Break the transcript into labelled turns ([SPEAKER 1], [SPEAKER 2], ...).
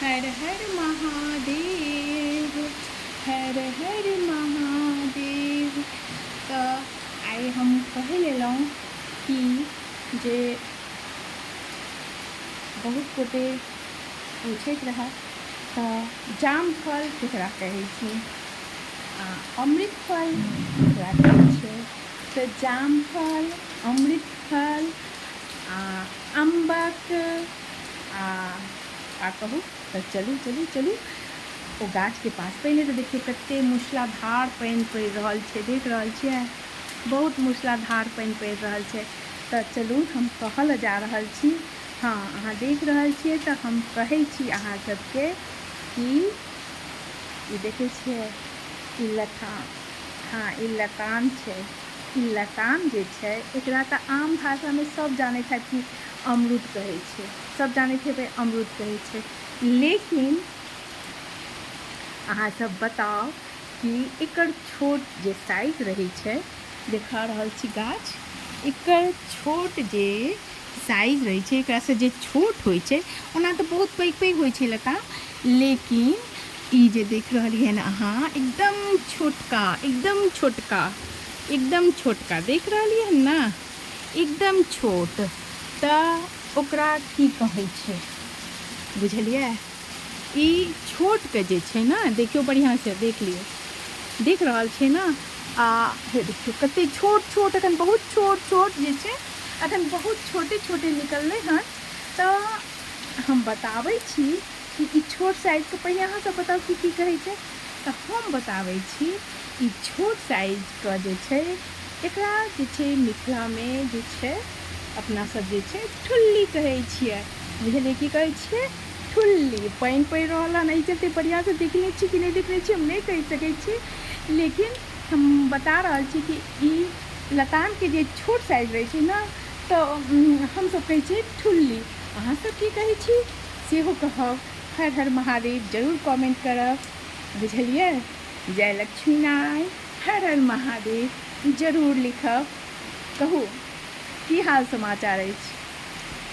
[SPEAKER 1] हर हर महादेव, हर हर महादेव। तो आइ हम कह लेलहुँ कि जे बहुत गोटे पूछैत रहए तऽ जामफल केकरा कहै छी, अमृत फल केकरा कहै छै। तऽ जामफल, अमृत फल, अम्बक आ कहू तऽ चलू चलू चलू ओ गाछके पास। पहिले तऽ देखियौ कतेक मूसलाधार पानि पड़ि रहल छै, देख रहल छियै, बहुत मूसलाधार पानि पड़ि रहल छै। तऽ चलू हम कहऽ लए जा रहल छी। हाँ, अहाँ देख रहल छियै तऽ हम कहै छी अहाँ सबके कि ई देखै छियै ई लताम, हाँ ई लताम छै। ई लताम जे छै एकरा तऽ आम भाषामे सब जानैत हैत कि अमरूद कहै छै, सब जानैत हेबै अमरूद कहै छै। लेकिन अहाँ सब बताउ कि एकर छोट जे साइज रहै छै, देखा रहल छी गाछ, एकर छोट जे साइज रहै छै, एकरासँ जे छोट होइ छै, ओना तऽ बहुत पैघ पैघ होइ छै लताम, लेकिन ई जे देख रहलियै हन अहाँ एकदम छोटका, एकदम छोटका, एकदम छोटका देख रहलियै हन ने, एकदम छोट। तऽ ओकरा की कहै छै बुझलियै। ई छोटके जे छै ने, देखियौ बढ़िआँसँ देख लियौ, देख रहल छै ने, हे देखियौ कतेक छोट छोट, एखन बहुत छोट छोट जे छै, एखन बहुत छोटे छोटे निकललै हन। तऽ हम बताबै छी कि ई छोट साइजके पहिले अहाँ सब बताउ की कहै छै। तऽ हम बताबै छी ई छोट साइजके जे छै एकरा जे छै मिथिलामे जे छै अपना सब जे छै ठुल्ली कहै छियै, बुझलियै की कहै छियै, ठुल्ली। पानि पड़ि रहल हन एहि चलते बढ़िआँसँ देखने छी कि नहि देखने छी हम नहि कहि सकै छी, लेकिन हम बता रहल छी कि ई लतामके जे छोट साइज रहै छै ने, तऽ हमसब कहै छियै ठुल्ली। अहाँसब की कहै छी सेहो कहब। हर हर महादेव जरूर कमेंट करब, बुझलियै। जय लक्ष्मी नारायण, हर हर महादेव जरूर लिखब। कहू की हाल समाचार अछि।